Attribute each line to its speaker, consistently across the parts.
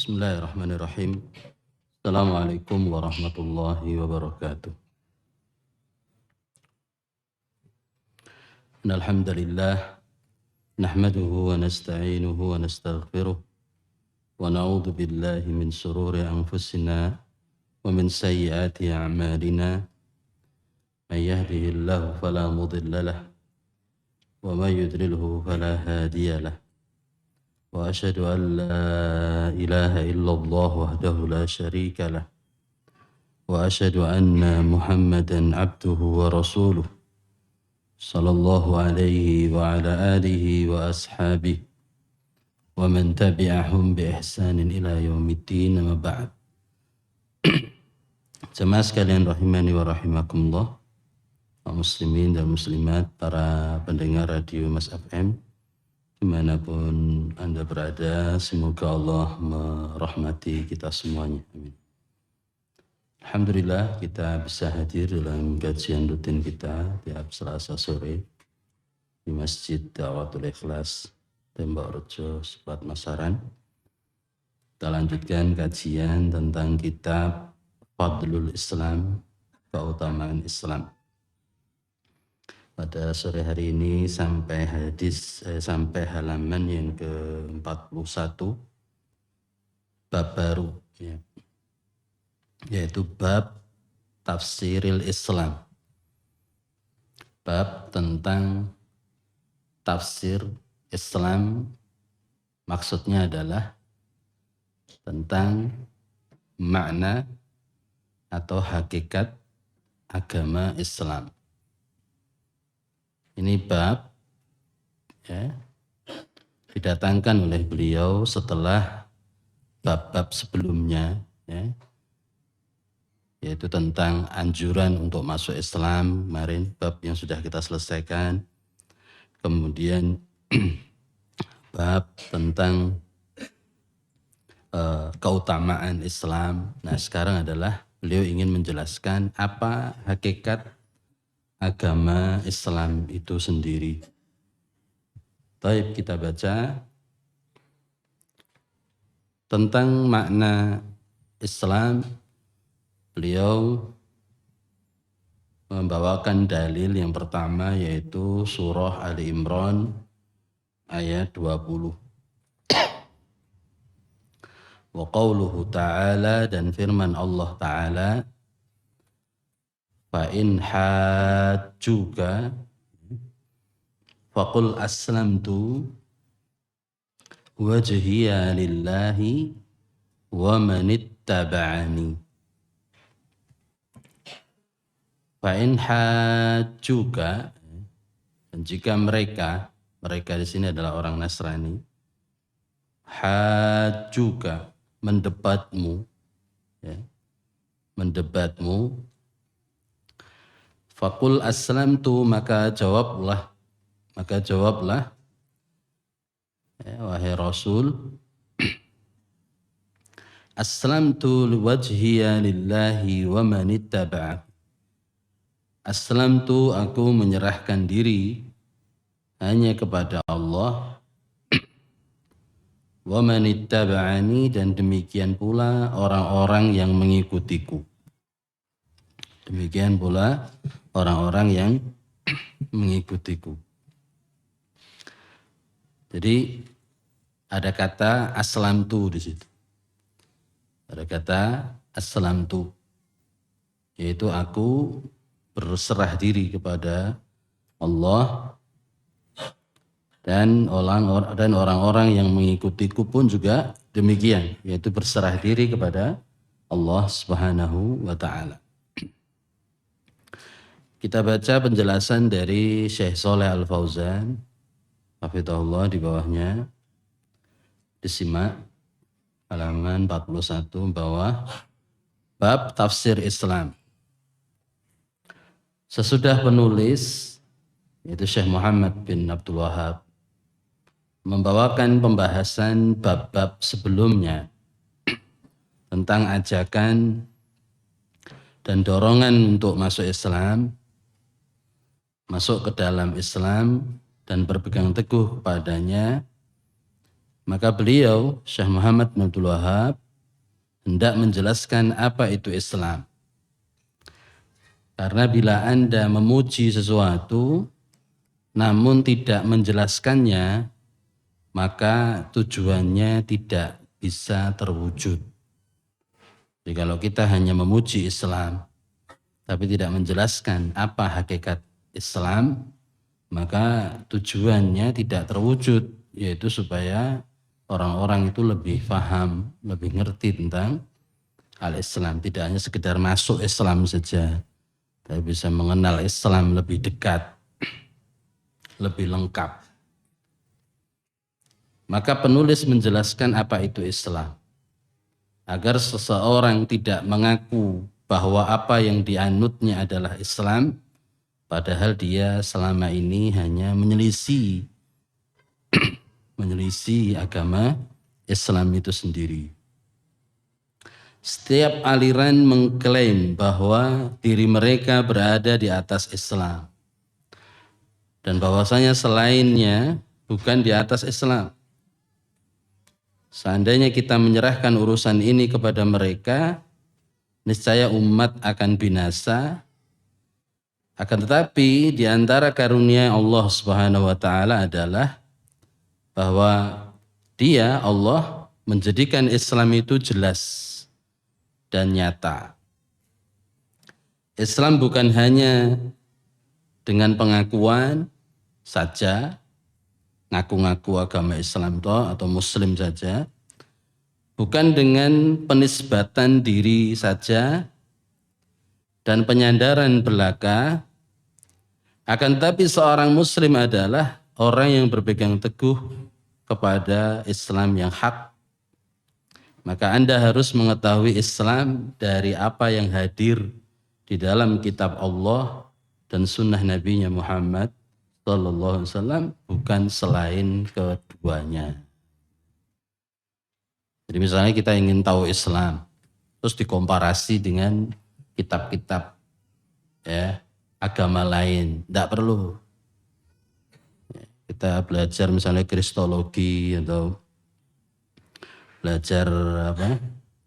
Speaker 1: Bismillahirrahmanirrahim. Assalamualaikum warahmatullahi wabarakatuh. Innal hamdalillah nahmaduhu wa nasta'inuhu wa nastaghfiruh wa na'udzu billahi min shururi anfusina wa min sayyiati a'malina. May yahdihillahu fala mudilla lahu wa may yudlilhu fala hadiya lahu. Wa asyhadu an la ilaha illallah wahdahu la syarika lah wa asyhadu anna Muhammadan abduhu wa rasuluh sallallahu alaihi wa ala alihi wa ashabihi wa man tabi'ahum bi ihsanin ila yaumiddin, amma ba'd. Jemaah sekalian rahimani wa rahimakumullah, kaum muslimin dan muslimat, para pendengar radio Mas FM dimanapun Anda berada, semoga Allah merahmati kita semuanya. Amin. Alhamdulillah kita bisa hadir dalam kajian rutin kita tiap Selasa sore di Masjid Da'watul Ikhlas Tembok Rejo, Sepat Masaran. Kita lanjutkan kajian tentang kitab Fadlul Islam, keutamaan Islam. Pada sore hari ini sampai halaman yang ke-41, bab baru, ya, yaitu bab tafsiril Islam, bab tentang tafsir Islam. Maksudnya adalah tentang makna atau hakikat agama Islam. Ini bab, ya, didatangkan oleh beliau setelah bab-bab sebelumnya, ya, yaitu tentang anjuran untuk masuk Islam kemarin, bab yang sudah kita selesaikan. Kemudian bab tentang keutamaan Islam. Nah, sekarang adalah beliau ingin menjelaskan apa hakikat agama Islam itu sendiri. Baik, kita baca tentang makna Islam. Beliau membawakan dalil yang pertama, yaitu surah Ali Imran ayat 20. Wa qauluhu ta'ala, dan firman Allah Ta'ala, fa in hajjuka faqul aslamtu wajhiya lillahi wa manittaba'ani. Fa in hajjuka, dan jika mereka di sini adalah orang Nasrani, hajjuka, mendebatmu, ya, mendebatmu, faqul aslamtu, maka jawablah, ya, wahai Rasul, aslamtu wajhiya lillahi wa manittaba'ak. Aslamtu, aku menyerahkan diri hanya kepada Allah, wa manittaba'ani, dan demikian pula orang-orang yang mengikutiku. Demikian pula orang-orang yang mengikutiku. Jadi ada kata aslamtu di situ. Ada kata aslamtu, yaitu aku berserah diri kepada Allah, dan orang-orang yang mengikutiku pun juga demikian, yaitu berserah diri kepada Allah Subhanahu wa ta'ala. Kita baca penjelasan dari Syekh Shalih Al-Fauzan, hafizahullah, di bawahnya. Disimak halaman 41 bawah, bab tafsir Islam. Sesudah penulis, yaitu Syekh Muhammad bin Abdul Wahab, membawakan pembahasan bab-bab sebelumnya tentang ajakan dan dorongan untuk masuk Islam, masuk ke dalam Islam dan berpegang teguh kepadanya, Maka beliau Syekh Muhammad bin Abdul Wahab hendak menjelaskan apa itu Islam. Karena bila Anda memuji sesuatu namun tidak menjelaskannya, maka tujuannya tidak bisa terwujud. Jadi kalau kita hanya memuji Islam tapi tidak menjelaskan apa hakikat Islam, maka tujuannya tidak terwujud, yaitu supaya orang-orang itu lebih paham, lebih ngerti tentang al-Islam. Tidak hanya sekedar masuk Islam saja, tapi bisa mengenal Islam lebih dekat, lebih lengkap. Maka penulis menjelaskan apa itu Islam, agar seseorang tidak mengaku bahwa apa yang dianutnya adalah Islam, padahal dia selama ini hanya menyelisih agama Islam itu sendiri. Setiap aliran mengklaim bahwa diri mereka berada di atas Islam dan bahwasanya selainnya bukan di atas Islam. Seandainya kita menyerahkan urusan ini kepada mereka, niscaya umat akan binasa. Akan tetapi di antara karunia Allah Subhanahu wa taala adalah bahwa Dia, Allah, menjadikan Islam itu jelas dan nyata. Islam bukan hanya dengan pengakuan saja, ngaku-ngaku agama Islam atau Muslim saja, bukan dengan penisbatan diri saja dan penyandaran belaka, akan tetapi seorang Muslim adalah orang yang berpegang teguh kepada Islam yang hak. Maka Anda harus mengetahui Islam dari apa yang hadir di dalam kitab Allah dan sunnah Nabi Muhammad sallallahu alaihi wasallam, bukan selain keduanya. Jadi misalnya kita ingin tahu Islam, terus dikomparasi dengan kitab-kitab agama lain, tidak perlu. Kita belajar misalnya kristologi atau belajar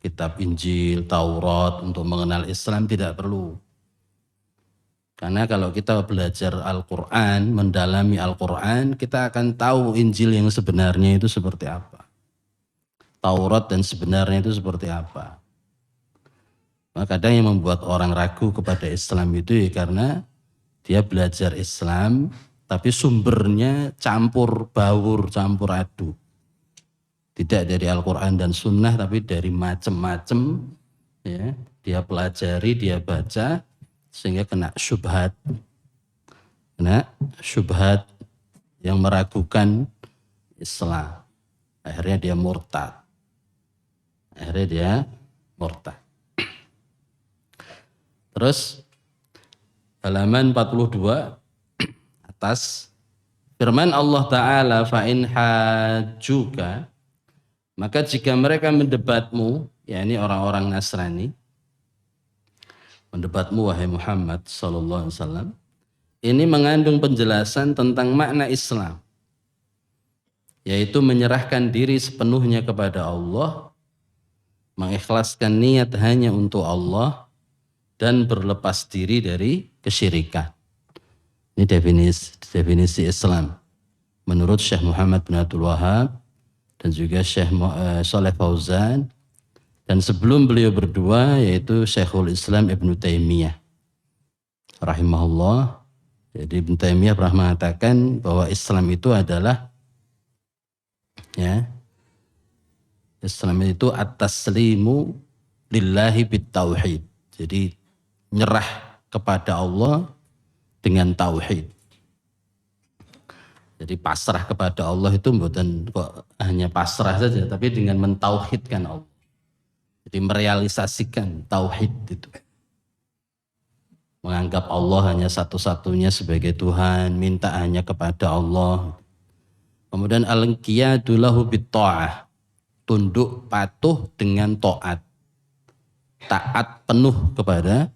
Speaker 1: kitab Injil, Taurat untuk mengenal Islam, tidak perlu. Karena kalau kita belajar Al-Quran, mendalami Al-Quran, kita akan tahu Injil yang sebenarnya itu seperti apa. Taurat dan sebenarnya itu seperti apa. Maka kadang yang membuat orang ragu kepada Islam itu karena dia belajar Islam, tapi sumbernya campur baur, campur aduk. Tidak dari Al-Quran dan Sunnah, tapi dari macam-macam. Dia pelajari, dia baca, sehingga kena syubhat. Kena syubhat yang meragukan Islam. Akhirnya dia murtad. Terus halaman 42 atas, firman Allah Ta'ala, fa'in hajjuka, maka jika mereka mendebatmu, yakni orang-orang Nasrani, mendebatmu wahai Muhammad sallallahu alaihi wasallam, ini mengandung penjelasan tentang makna Islam, yaitu menyerahkan diri sepenuhnya kepada Allah, mengikhlaskan niat hanya untuk Allah, dan berlepas diri dari kesyirikan. Ini definisi Islam menurut Syekh Muhammad bin Abdul Wahab dan juga Syekh Shalih Fauzan, dan sebelum beliau berdua yaitu Syekhul Islam Ibnu Taimiyah rahimahullah. Jadi Ibnu Taimiyah pernah mengatakan bahwa Islam itu adalah Islam itu at-taslimu lillahi bitauhid. Jadi nyerah kepada Allah dengan tauhid. Jadi pasrah kepada Allah itu bukan kok hanya pasrah saja, tapi dengan mentauhidkan Allah. Jadi merealisasikan tauhid itu. Menganggap Allah hanya satu-satunya sebagai Tuhan, minta hanya kepada Allah. Kemudian al-qiyadu lahu bit-tha'ah, tunduk patuh dengan taat. Taat penuh kepada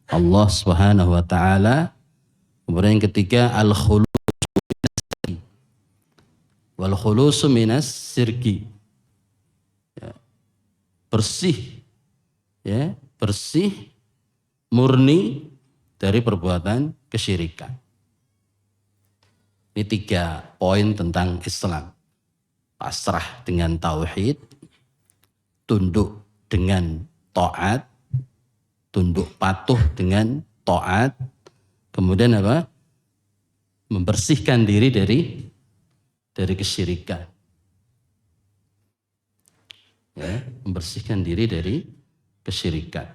Speaker 1: Allah Subhanahu wa taala. Kemudian yang ketiga al-khulu wal khulusu minas syirki. Ya, bersih, ya, bersih, murni dari perbuatan kesyirikan. Ini 3 poin tentang Islam. Pasrah dengan tauhid, tunduk dengan taat, tunduk patuh dengan taat, kemudian apa? Membersihkan diri dari kesyirikan. Ya, membersihkan diri dari kesyirikan.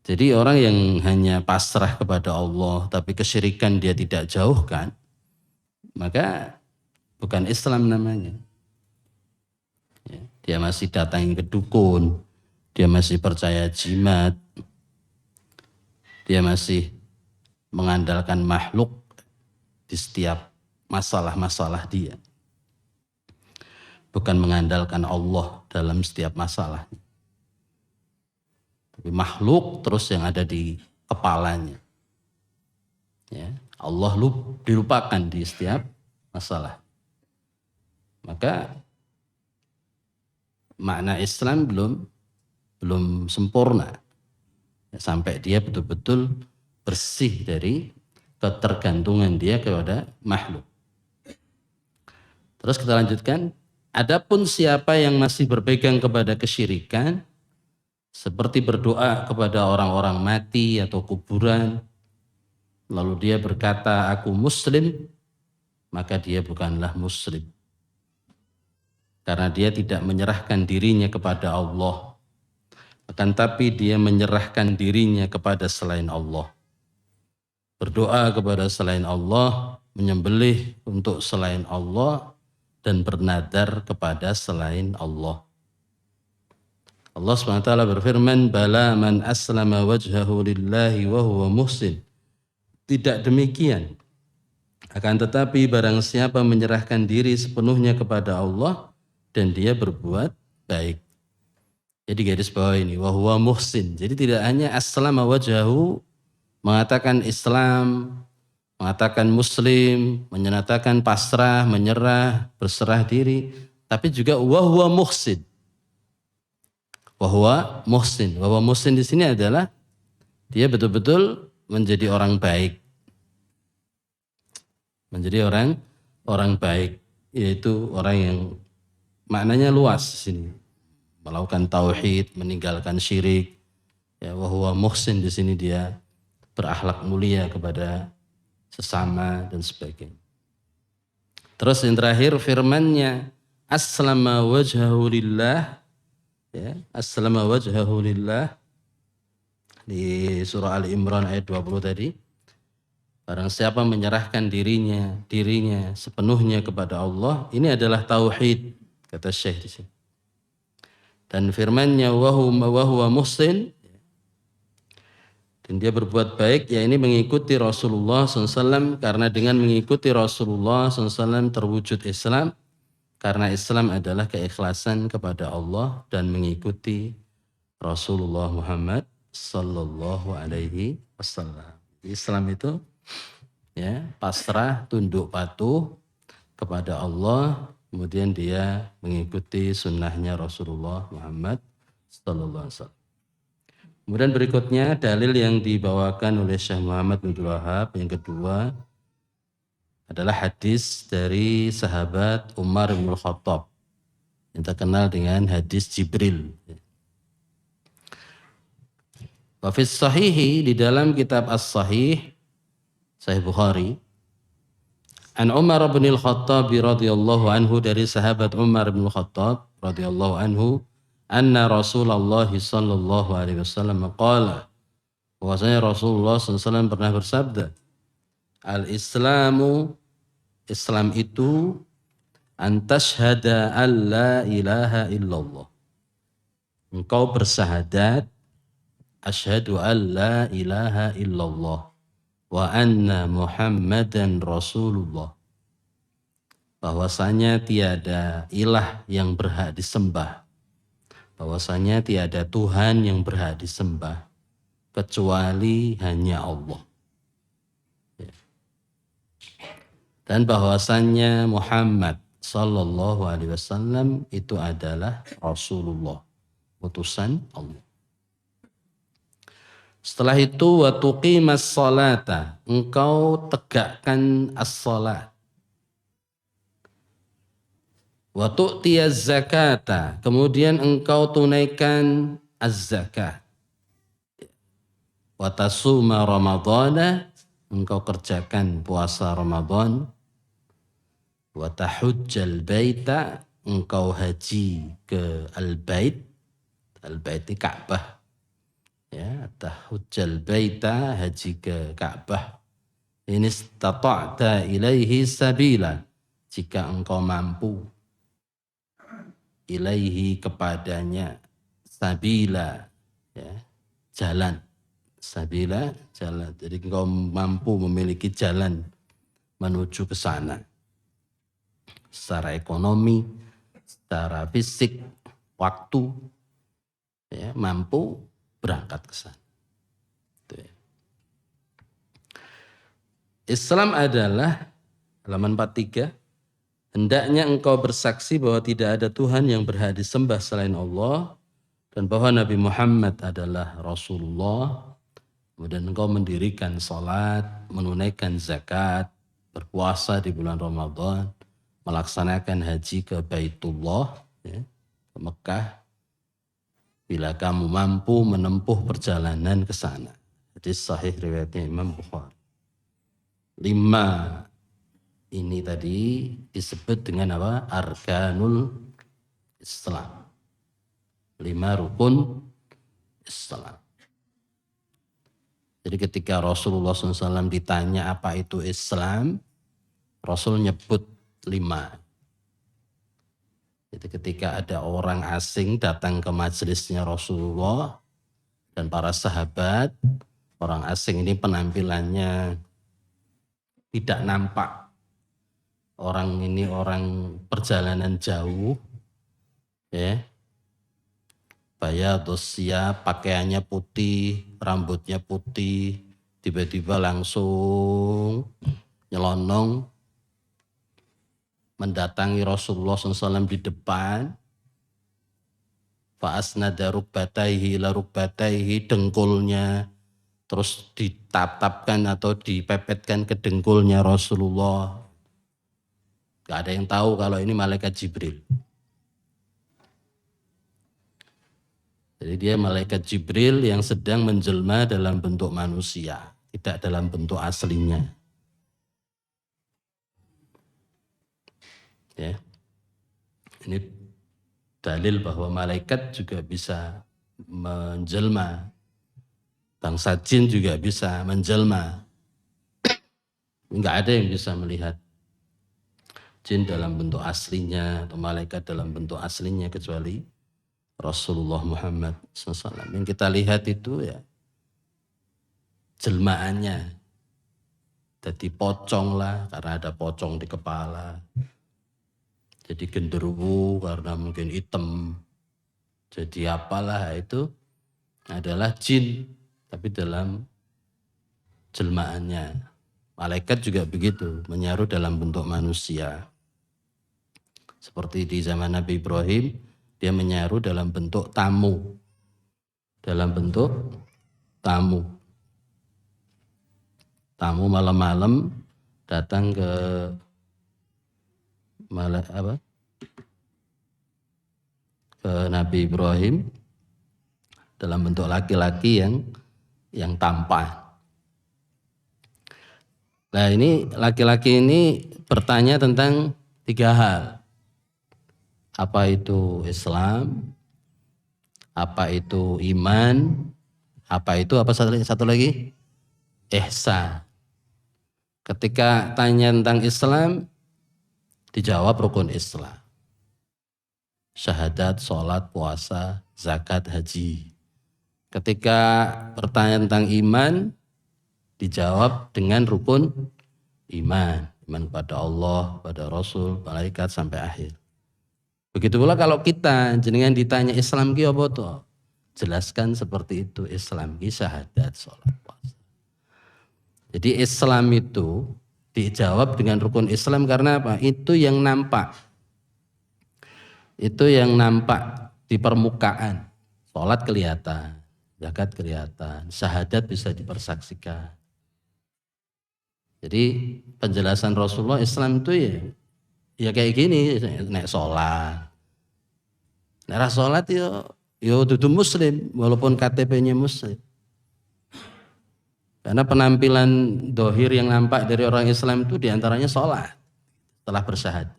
Speaker 1: Jadi orang yang hanya pasrah kepada Allah tapi kesyirikan dia tidak jauhkan, maka bukan Islam namanya. Ya, dia masih datangi ke dukun, dia masih percaya jimat, dia masih mengandalkan makhluk di setiap masalah-masalah dia. Bukan mengandalkan Allah dalam setiap masalah. Tapi makhluk terus yang ada di kepalanya. Ya, Allah dilupakan di setiap masalah. Maka makna Islam belum sempurna. Sampai dia betul-betul bersih dari ketergantungan dia kepada makhluk. Terus kita lanjutkan. Adapun siapa yang masih berpegang kepada kesyirikan, seperti berdoa kepada orang-orang mati atau kuburan, lalu dia berkata, aku muslim, maka dia bukanlah muslim. Karena dia tidak menyerahkan dirinya kepada Allah, akan tapi dia menyerahkan dirinya kepada selain Allah. Berdoa kepada selain Allah, menyembelih untuk selain Allah, dan bernadar kepada selain Allah. Allah SWT berfirman, Bala man aslama wajhahu lillahi wa huwa muhsin. Tidak demikian. Akan tetapi barang siapa menyerahkan diri sepenuhnya kepada Allah dan dia berbuat baik. Jadi garis bawah ini, wa huwa muhsin. Jadi tidak hanya aslama wajhahu, mengatakan Islam, mengatakan muslim, menyatakan pasrah, menyerah, berserah diri, tapi juga wa huwa muhsin. Wa huwa muhsin. Wa huwa muhsin di sini adalah dia betul-betul menjadi orang baik. Menjadi orang baik, yaitu orang yang maknanya luas di sini. Melakukan tauhid, meninggalkan syirik. Ya, wa huwa muhsin di sini dia berakhlak mulia kepada sesama dan sebagainya. Terus yang terakhir firman-Nya, aslama wajhahu lillah, ya, aslama wajhahu lillah di surah Al-Imran ayat 20 tadi. Barang siapa menyerahkan dirinya sepenuhnya kepada Allah, ini adalah tauhid, kata Syekh di sini. Dan firman-Nya wa huwa muhsin, dan dia berbuat baik, ya ini mengikuti Rasulullah SAW, karena dengan mengikuti Rasulullah SAW terwujud Islam, karena Islam adalah keikhlasan kepada Allah dan mengikuti Rasulullah Muhammad Sallallahu Alaihi Wasallam. Islam itu ya pasrah, tunduk patuh kepada Allah, kemudian dia mengikuti sunnahnya Rasulullah Muhammad Sallallahu Alaihi Wasallam. Kemudian berikutnya dalil yang dibawakan oleh Syekh Muhammad bin Abdul Wahab yang kedua adalah hadis dari sahabat Umar bin Khattab yang terkenal dengan hadis Jibril. Wa fis sahihi, di dalam kitab As-Sahih Sahih Bukhari, an Umar bin Khattab radhiyallahu anhu, dari sahabat Umar bin Khattab radhiyallahu anhu, anna Rasulullah sallallahu alaihi wasallam qala, bahwasanya Rasulullah SAW pernah bersabda, al-Islamu, Islam itu antashhada an la ilaha illallah, engkau bersyahadat asyhadu an la ilaha illallah wa anna Muhammadan Rasulullah, bahwasanya tiada ilah yang berhak disembah, bahwasanya tiada Tuhan yang berhak disembah kecuali hanya Allah. Ya. dan bahwasannya Muhammad sallallahu alaihi wasallam itu adalah Rasulullah, utusan Allah. Setelah itu wa tuqimas salata, engkau tegakkan as-salat. Wa tu'tiyaz zakata, kemudian engkau tunaikan az-zakat. Wa tasuma ramadhana, engkau kerjakan puasa Ramadan. Wa tahujjal baita, engkau haji ke al-bait. Al-bait itu Ka'bah. Ya, tahujjal baita, haji ke Ka'bah. Ini istata'ta ilaihi sabila, jika engkau mampu ilaihi kepadanya, sabila, ya, jalan. Sabila, jalan. Jadi engkau mampu memiliki jalan menuju ke sana. Secara ekonomi, secara fisik, waktu, ya, mampu berangkat ke sana. Islam adalah, halaman 43, hendaknya engkau bersaksi bahwa tidak ada Tuhan yang berhak disembah selain Allah dan bahwa Nabi Muhammad adalah Rasulullah. Kemudian engkau mendirikan salat, menunaikan zakat, berpuasa di bulan Ramadan, melaksanakan haji ke Baitullah, ya, ke Mekah, bila kamu mampu menempuh perjalanan ke sana. Hadis sahih riwayatnya Imam Bukhari. 5 ini tadi disebut dengan apa? Arkanul Islam. 5 rukun Islam. Jadi ketika Rasulullah SAW ditanya apa itu Islam, Rasul nyebut 5. Jadi ketika ada orang asing datang ke majelisnya Rasulullah dan para sahabat, orang asing ini penampilannya tidak nampak. Orang ini orang perjalanan jauh, ya. Bayadus siyab, pakaiannya putih, rambutnya putih, tiba-tiba langsung nyelonong mendatangi Rasulullah SAW di depan. Fa'asnada rukbataihi ila rukbataihi, dengkulnya terus ditapkan atau dipepetkan ke dengkulnya Rasulullah. Gak ada yang tahu kalau ini malaikat Jibril. Jadi dia malaikat Jibril yang sedang menjelma dalam bentuk manusia, tidak dalam bentuk aslinya. Ya. Ini dalil bahwa malaikat juga bisa menjelma. Bangsa jin juga bisa menjelma. Enggak ada yang bisa melihat jin dalam bentuk aslinya atau malaikat dalam bentuk aslinya kecuali Rasulullah Muhammad SAW. Yang kita lihat itu ya jelmaannya. Jadi pocong lah karena ada pocong di kepala. Jadi genderuwo karena mungkin hitam. Jadi apalah itu adalah jin. Tapi dalam jelmaannya. Malaikat juga begitu, menyaru dalam bentuk manusia. Seperti di zaman Nabi Ibrahim, dia menyaru dalam bentuk tamu. Dalam bentuk tamu. Tamu malam-malam datang ke ke Nabi Ibrahim dalam bentuk laki-laki yang tampan. Nah ini laki-laki ini bertanya tentang 3 hal. Apa itu Islam? Apa itu iman? Apa itu satu lagi? Ihsan. Ketika tanya tentang Islam, dijawab rukun Islam. Syahadat, sholat, puasa, zakat, haji. Ketika bertanya tentang iman, dijawab dengan rukun iman. Iman kepada Allah, pada Rasul, malaikat sampai akhir. Begitu pula kalau kita jenengan ditanya Islam ki apa tuh? Jelaskan seperti itu. Islam ki syahadat, sholat, puasa. Jadi Islam itu Dijawab dengan rukun Islam karena apa? Itu yang nampak. Itu yang nampak di permukaan. Sholat kelihatan, zakat kelihatan, syahadat bisa dipersaksikan. Jadi penjelasan Rasulullah Islam itu ya kayak gini, nek sholat. Nek sholat ya dudu muslim walaupun KTP-nya muslim. Karena penampilan dohir yang nampak dari orang Islam itu diantaranya sholat setelah bersyahadat.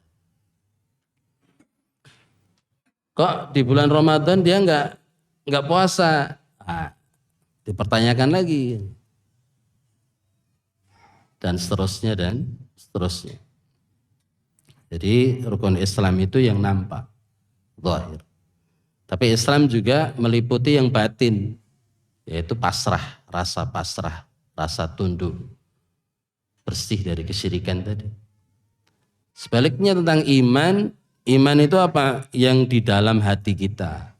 Speaker 1: Kok di bulan Ramadan dia nggak puasa? Nah, dipertanyakan lagi dan seterusnya dan seterusnya. Jadi rukun Islam itu yang nampak, zahir. Tapi Islam juga meliputi yang batin, yaitu pasrah, rasa tunduk, bersih dari kesyirikan tadi. Sebaliknya tentang iman itu apa? Yang di dalam hati kita.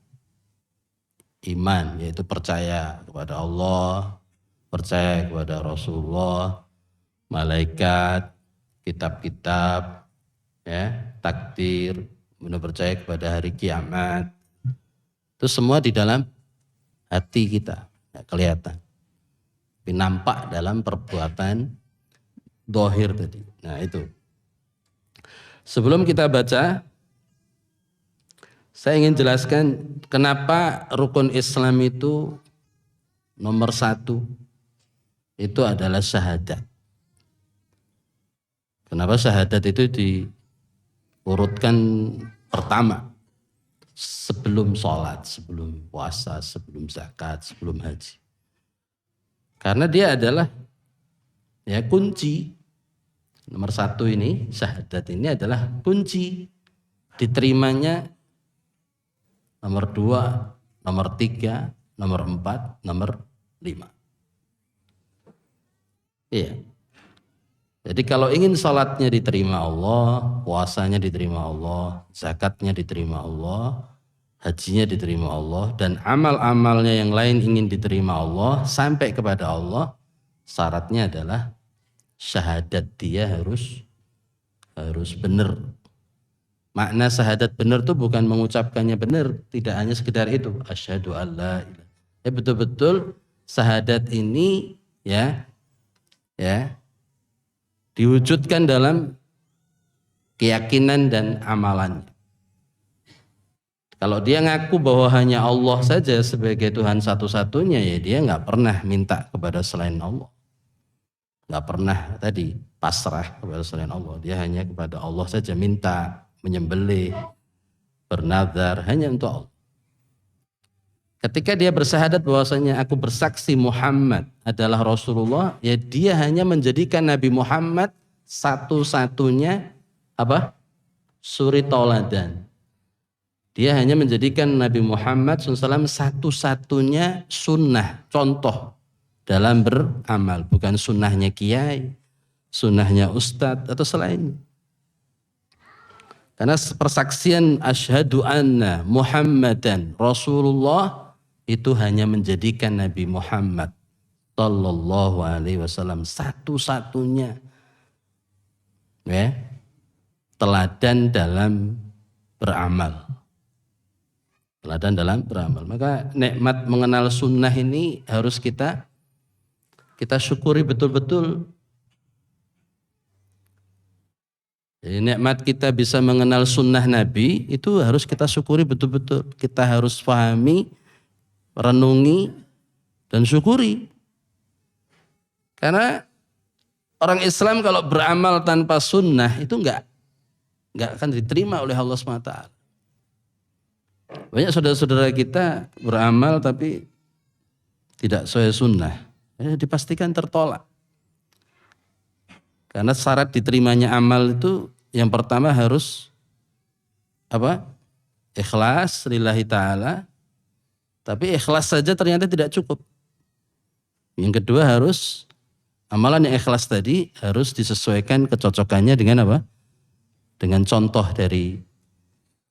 Speaker 1: Iman yaitu percaya kepada Allah, percaya kepada Rasulullah, malaikat, kitab-kitab, ya, takdir, kemudian percaya kepada hari kiamat. Itu semua di dalam hati kita, nggak kelihatan. Tapi nampak dalam perbuatan dohir tadi. Nah itu. Sebelum kita baca, saya ingin jelaskan kenapa rukun Islam itu nomor 1 itu adalah syahadat. Kenapa syahadat itu diurutkan pertama sebelum sholat, sebelum puasa, sebelum zakat, sebelum haji. Karena dia adalah ya kunci. Nomor 1 ini, syahadat ini adalah kunci diterimanya nomor 2, nomor 3, nomor 4, nomor 5. Iya. Jadi kalau ingin sholatnya diterima Allah, puasanya diterima Allah, zakatnya diterima Allah, hajinya diterima Allah, dan amal-amalnya yang lain ingin diterima Allah, sampai kepada Allah, syaratnya adalah syahadat dia harus benar. Makna syahadat benar itu bukan mengucapkannya benar, tidak hanya sekedar itu, asyhadu alla ilaha. Betul-betul syahadat ini ya diwujudkan dalam keyakinan dan amalannya. Kalau dia ngaku bahwa hanya Allah saja sebagai Tuhan satu-satunya, ya dia nggak pernah minta kepada selain Allah. Nggak pernah tadi pasrah kepada selain Allah. Dia hanya kepada Allah saja minta, menyembelih, bernazar hanya untuk Allah. Ketika dia bersyahadat bahwasanya aku bersaksi Muhammad adalah Rasulullah, ya dia hanya menjadikan Nabi Muhammad satu-satunya suri tauladan. Dia hanya menjadikan Nabi Muhammad SAW satu-satunya sunnah, contoh dalam beramal. Bukan sunnahnya kiai, sunnahnya ustadz atau selainnya. Karena persaksian asyhadu anna Muhammadan Rasulullah itu hanya menjadikan Nabi Muhammad sallallahu alaihi wasallam satu-satunya teladan dalam beramal. Teladan dalam beramal. Maka nikmat mengenal sunnah ini harus kita syukuri betul-betul. Jadi nikmat kita bisa mengenal sunnah Nabi itu harus kita syukuri betul-betul. Kita harus pahami, renungi, dan syukuri. Karena orang Islam kalau beramal tanpa sunnah itu enggak akan diterima oleh Allah SWT. Banyak saudara-saudara kita beramal tapi tidak sesuai sunnah. Dipastikan tertolak. Karena syarat diterimanya amal itu yang pertama harus ikhlas lillahi ta'ala. Tapi ikhlas saja ternyata tidak cukup. Yang kedua harus amalan yang ikhlas tadi harus disesuaikan kecocokannya dengan dengan contoh dari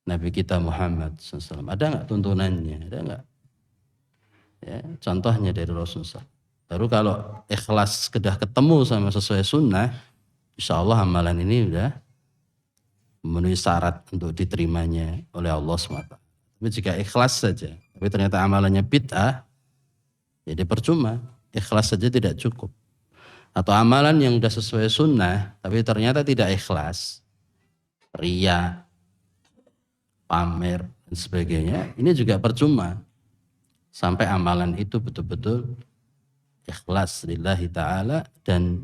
Speaker 1: Nabi kita Muhammad SAW. Ada nggak tuntunannya? Ada nggak? Ya, contohnya dari Rasulullah. Baru kalau ikhlas sudah ketemu sama sesuai sunnah, insya Allah amalan ini udah memenuhi syarat untuk diterimanya oleh Allah SWT. Tapi jika ikhlas saja, tapi ternyata amalannya bid'ah, jadi percuma. Ikhlas saja tidak cukup. Atau amalan yang sudah sesuai sunnah, tapi ternyata tidak ikhlas, riya, pamer, dan sebagainya, ini juga percuma. Sampai amalan itu betul-betul ikhlas lillahi ta'ala dan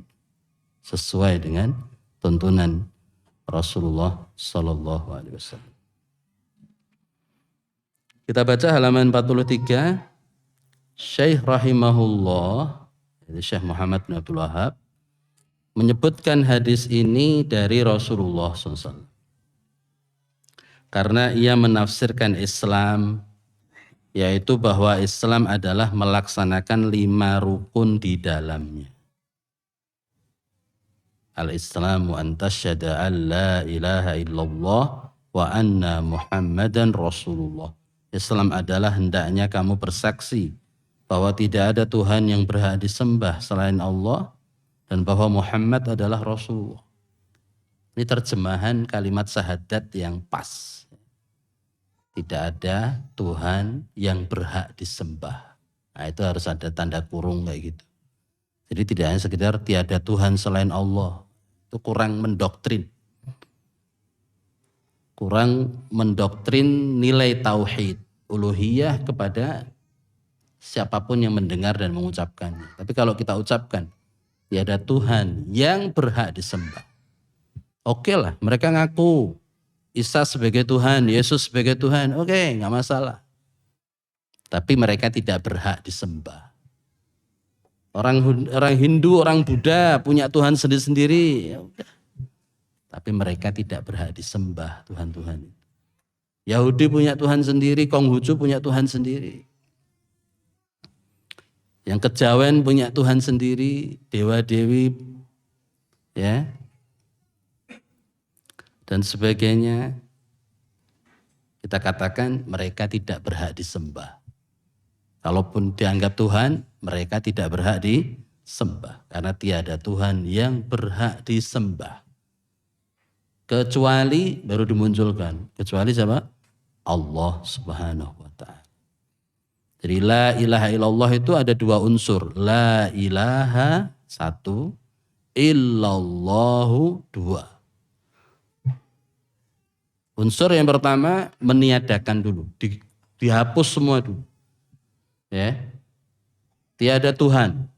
Speaker 1: sesuai dengan tuntunan Rasulullah Sallallahu Alaihi Wasallam. Kita baca halaman 43. Syekh rahimahullah, Syekh Muhammad bin Abdul Wahab, menyebutkan hadis ini dari Rasulullah SAW. Karena ia menafsirkan Islam, yaitu bahwa Islam adalah melaksanakan 5 rukun di dalamnya. Al-Islamu an tasyhada an la ilaha illallah wa anna Muhammadan Rasulullah. Islam adalah hendaknya kamu bersaksi bahwa tidak ada Tuhan yang berhak disembah selain Allah dan bahwa Muhammad adalah Rasulullah. Ini terjemahan kalimat syahadat yang pas. Tidak ada Tuhan yang berhak disembah. Nah, itu harus ada tanda kurung kayak gitu. Jadi tidak hanya sekedar tiada Tuhan selain Allah. Itu kurang mendoktrin. Kurang mendoktrin nilai tauhid, uluhiyah kepada siapapun yang mendengar dan mengucapkannya. Tapi kalau kita ucapkan, tiada Tuhan yang berhak disembah. Oke lah, mereka ngaku Isa sebagai Tuhan, Yesus sebagai Tuhan, oke, nggak masalah. Tapi mereka tidak berhak disembah. Orang Hindu, orang Buddha punya Tuhan sendiri-sendiri, ya udah. Tapi mereka tidak berhak disembah Tuhan-Tuhan itu. Yahudi punya Tuhan sendiri, Konghucu punya Tuhan sendiri. Yang Kejawen punya Tuhan sendiri, dewa-dewi, ya, dan sebagainya. Kita katakan mereka tidak berhak disembah. Kalaupun dianggap Tuhan, mereka tidak berhak disembah. Karena tiada Tuhan yang berhak disembah. Kecuali, baru dimunculkan. Kecuali siapa? Allah Subhanahu wa ta'ala. Jadi la ilaha illallah itu ada 2 unsur. La ilaha 1, illallahu 2. Unsur yang pertama meniadakan dulu. Dihapus semua dulu. Ya, tiada Tuhan,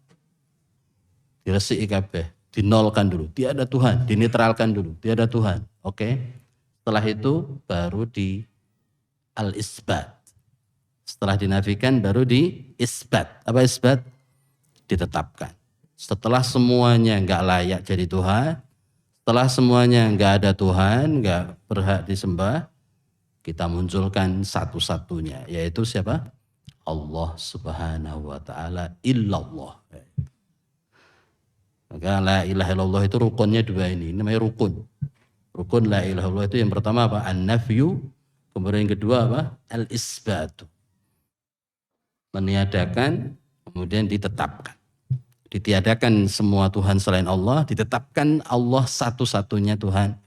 Speaker 1: diresiki kabeh, dinolkan dulu. Tiada Tuhan, dinetralkan dulu. Tiada Tuhan, oke. Setelah itu baru di al-isbat. Setelah dinafikan baru di isbat. Apa isbat? Ditetapkan. Setelah semuanya enggak layak jadi Tuhan, setelah semuanya enggak ada Tuhan, enggak berhak disembah, kita munculkan satu-satunya, yaitu siapa? Allah Subhanahu wa ta'ala illallah. Maka la ilaha illallah itu rukunnya 2 ini namanya rukun. Rukun la ilaha illallah itu yang pertama apa? An-nafyu, kemudian yang kedua apa? Al-isbatu. Meniadakan, kemudian ditetapkan. Ditiadakan semua Tuhan selain Allah, ditetapkan Allah satu-satunya Tuhan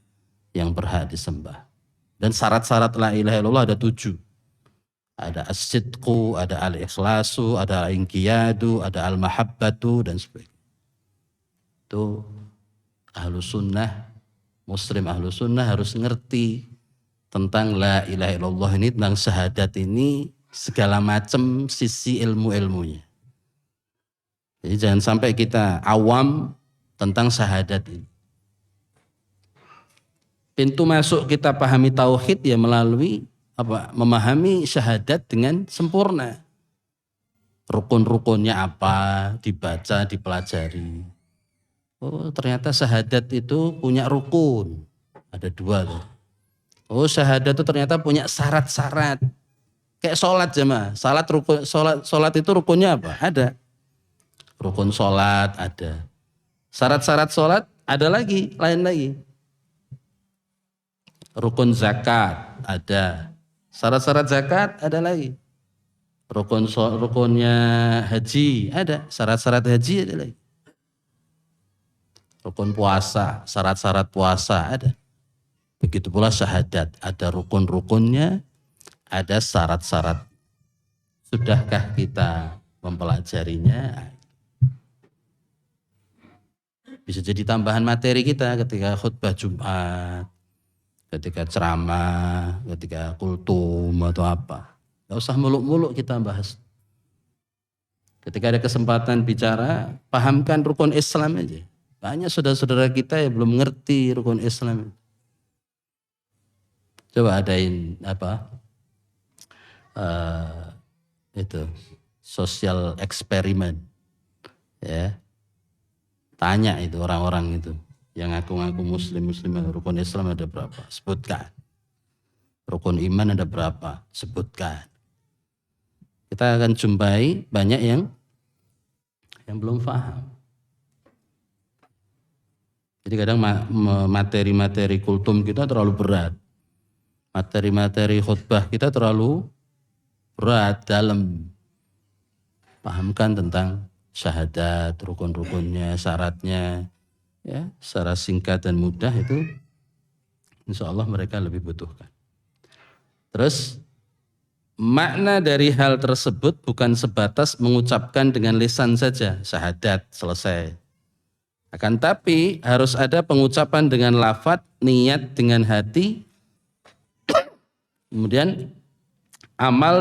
Speaker 1: yang berhak disembah. Dan syarat-syarat la ilaha illallah ada 7. Ada as-sidqu, ada al-ikhlasu, ada al-inqiyadu, ada al-mahabbatu, dan sebagainya. Itu ahlu sunnah, muslim ahlu sunnah harus ngerti tentang la ilaha illallah ini, tentang syahadat ini, segala macam sisi ilmu-ilmunya. Jadi jangan sampai kita awam tentang syahadat ini. Pintu masuk kita pahami tauhid ya melalui memahami syahadat dengan sempurna. Rukun-rukunnya apa, dibaca, dipelajari. Oh, ternyata syahadat itu punya rukun. Ada 2 tuh. Oh, syahadat itu ternyata punya syarat-syarat. Kayak sholat jemaah. Sholat itu rukunnya apa? Ada. Rukun sholat ada. Syarat-syarat sholat ada lagi, lain lagi. Rukun zakat ada. Syarat-syarat zakat ada lagi. Rukunnya haji ada. Syarat-syarat haji ada lagi. Rukun puasa, syarat-syarat puasa ada. Begitu pula syahadat, ada rukun-rukunnya, ada syarat-syarat. Sudahkah kita mempelajarinya? Bisa jadi tambahan materi kita ketika khutbah Jumat, ketika ceramah, ketika kultum atau apa. Gak usah muluk-muluk kita bahas. Ketika ada kesempatan bicara, pahamkan rukun Islam aja. Banyak saudara-saudara kita yang belum ngerti rukun Islam. Coba adain itu sosial eksperimen, ya. Tanya itu orang-orang itu yang ngaku-ngaku muslim rukun Islam ada berapa? Sebutkan. Rukun iman ada berapa? Sebutkan. Kita akan jumpai banyak yang belum paham. Jadi kadang materi-materi kultum kita terlalu berat. Materi-materi khutbah kita terlalu berat dalam. Pahamkan tentang syahadat, rukun-rukunnya, syaratnya, ya, secara singkat dan mudah itu insya Allah mereka lebih butuhkan. Terus makna dari hal tersebut bukan sebatas mengucapkan dengan lisan saja, syahadat selesai. Akan tapi harus ada pengucapan dengan lafadz, niat dengan hati, kemudian amal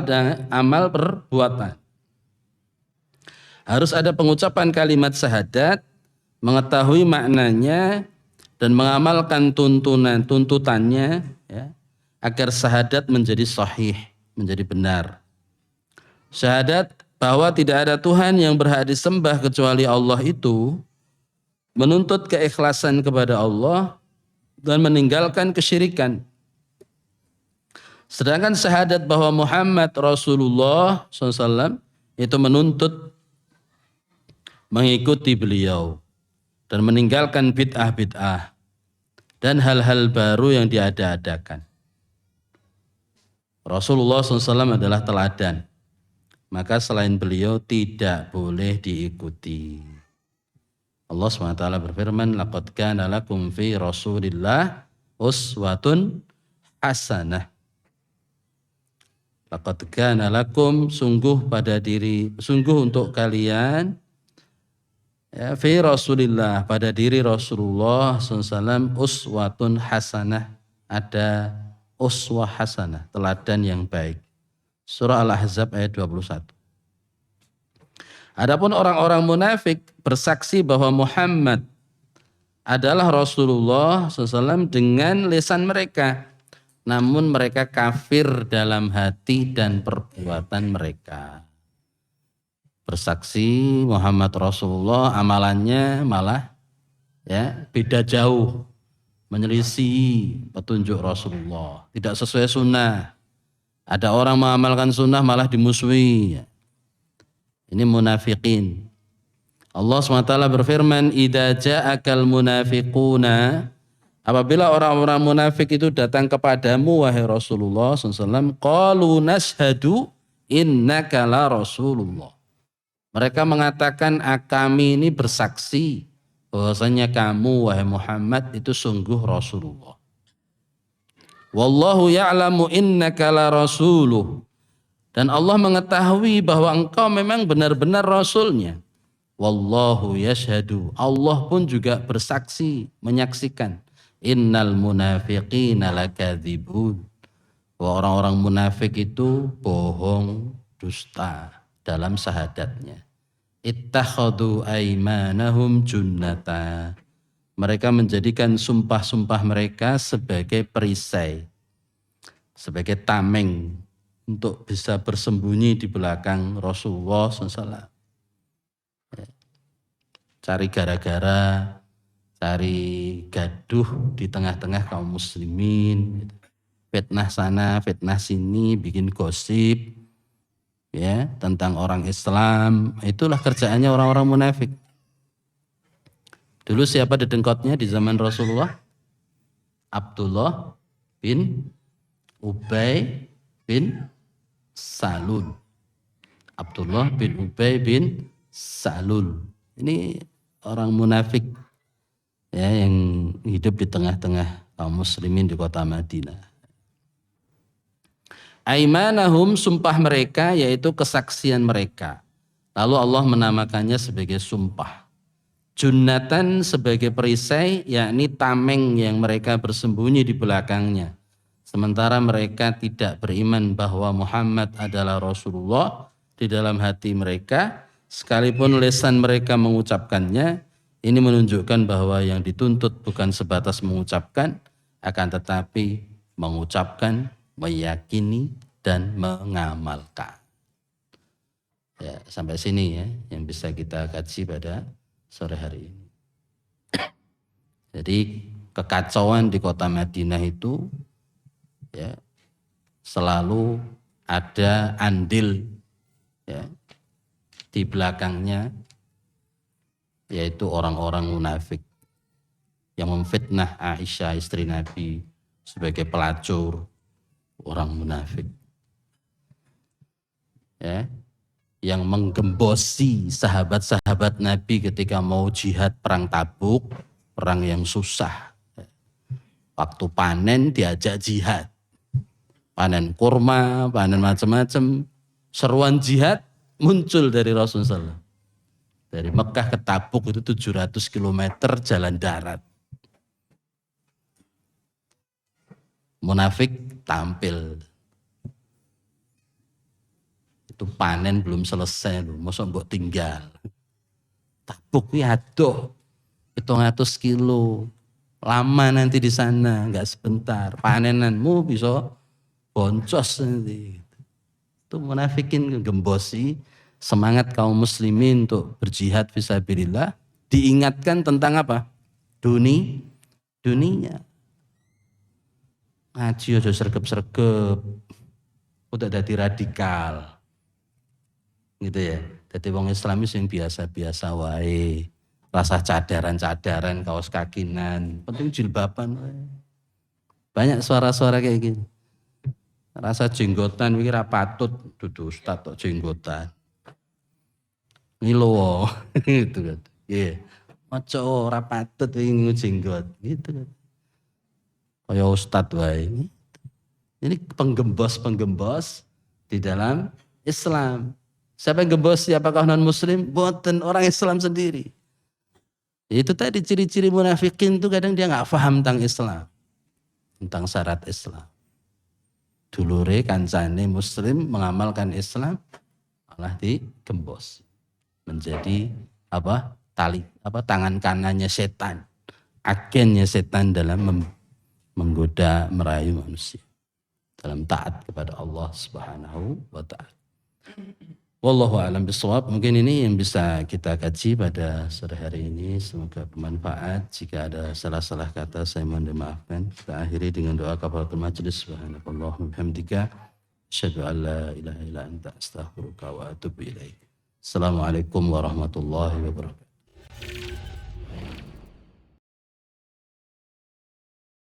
Speaker 1: perbuatan. Harus ada pengucapan kalimat syahadat, mengetahui maknanya dan mengamalkan tuntutannya, ya, agar syahadat menjadi sahih, menjadi benar. Syahadat bahwa tidak ada Tuhan yang berhak disembah kecuali Allah itu menuntut keikhlasan kepada Allah dan meninggalkan kesyirikan. Sedangkan syahadat bahwa Muhammad Rasulullah SAW itu menuntut mengikuti beliau dan meninggalkan bid'ah-bid'ah dan hal-hal baru yang diada-adakan. Rasulullah SAW adalah teladan, maka selain beliau tidak boleh diikuti. Allah SWT berfirman, laqad kana lakum fi Rasulillah uswatun hasanah. Laqad kana lakum, sungguh untuk kalian, ya, fi Rasulillah, pada diri Rasulullah SAW, uswatun hasanah, ada uswah hasanah, teladan yang baik. Surah Al-Ahzab ayat 21. Adapun orang-orang munafik bersaksi bahwa Muhammad adalah Rasulullah SAW dengan lisan mereka, namun mereka kafir dalam hati dan perbuatan mereka. Bersaksi Muhammad Rasulullah, amalannya malah, ya, beda jauh, menyelisih petunjuk Rasulullah, tidak sesuai sunnah. Ada orang mengamalkan sunnah malah dimusuhi. Ini munafikin. Allah SWT berfirman, idza ja'akal munafiquna, apabila orang-orang munafik itu datang kepadamu wahai Rasulullah SAW, qalu nashhadu innaka la Rasulullah. Mereka mengatakan, kami ini bersaksi bahwasanya kamu wahai Muhammad itu sungguh Rasulullah. Wallahu ya'lamu innaka la rasuluh. Dan Allah mengetahui bahwa engkau memang benar-benar Rasulnya. Wallahu yashhadu. Allah pun juga bersaksi, menyaksikan. Innal munafiqina lakadzibun. Bahwa orang-orang munafik itu bohong, dusta dalam syahadatnya. Ittakhadu aymanahum junnata. Mereka menjadikan sumpah-sumpah mereka sebagai perisai, sebagai tameng untuk bisa bersembunyi di belakang Rasulullah SAW. Cari gara-gara, cari gaduh di tengah-tengah kaum muslimin. Fitnah sana, fitnah sini, bikin gosip, ya, tentang orang Islam. Itulah kerjaannya orang-orang munafik. Dulu siapa dedengkotnya di zaman Rasulullah? Abdullah bin Ubay bin Salul. Abdullah bin Ubay bin Salul. Ini orang munafik ya, yang hidup di tengah-tengah kaum muslimin di kota Madinah. Aimanahum, sumpah mereka, yaitu kesaksian mereka. Lalu Allah menamakannya sebagai sumpah. Junnatan sebagai perisai, yakni tameng yang mereka bersembunyi di belakangnya. Sementara mereka tidak beriman bahwa Muhammad adalah Rasulullah di dalam hati mereka, sekalipun lisan mereka mengucapkannya, ini menunjukkan bahwa yang dituntut bukan sebatas mengucapkan, akan tetapi mengucapkan, meyakini, dan mengamalkan. Ya, sampai sini ya yang bisa kita kaji pada sore hari ini. Jadi kekacauan di kota Madinah itu ya selalu ada andil ya di belakangnya, yaitu orang-orang munafik yang memfitnah Aisyah istri Nabi sebagai pelacur, orang munafik ya, yang menggembosi sahabat-sahabat Nabi ketika mau jihad perang Tabuk, perang yang susah. Waktu panen diajak jihad, panen kurma, panen macam-macam, seruan jihad muncul dari Rasulullah. Dari Mekah ke Tabuk itu 700 km jalan darat. Munafik tampil. Itu panen belum selesai loh, masa mbok tinggal. Tabuk ya aduh, 700 kilo. Lama nanti di sana, enggak sebentar. Panenanmu bisa boncos nanti. Itu munafikin gembosi semangat kaum muslimin untuk berjihad fisabilillah, diingatkan tentang apa? Dunia. Ngaji aja sergep-sergep. Udah jadi radikal. Gitu ya. Jadi wong Islamis yang biasa-biasa wae. Rasa cadaran-cadaran, kaos kakinan, penting jilbaban wae. Banyak suara-suara kayak gini. Rasa jenggotan iki ra patut dudu ustaz tok jenggotan. Ngilo gitu kan. Iya. Ojo ora patut iki jenggot gitu kan. Kaya ustaz wae. Ini penggembos di dalam Islam. Siapa yang gembos? Apakah non muslim? Boten, orang Islam sendiri. Itu tadi ciri-ciri munafikin tuh kadang dia nggak paham tentang Islam, tentang syarat Islam. Dulure kancane muslim mengamalkan Islam malah digembos. Menjadi tangan kanannya setan, agennya setan dalam menggoda merayu manusia dalam taat kepada Allah Subhanahu wa taala. Wallahu a'lam bishawab. Mungkin ini yang bisa kita kaji pada sore hari ini. Semoga bermanfaat. Jika ada salah-salah kata saya mohon dimaafkan. Kita akhiri dengan doa kafaratul majelis. Subhanakallahumma bihamdika asyhadu an la ilaha illa anta astaghfiruka wa atubu ilaik. Assalamualaikum warahmatullahi wabarakatuh.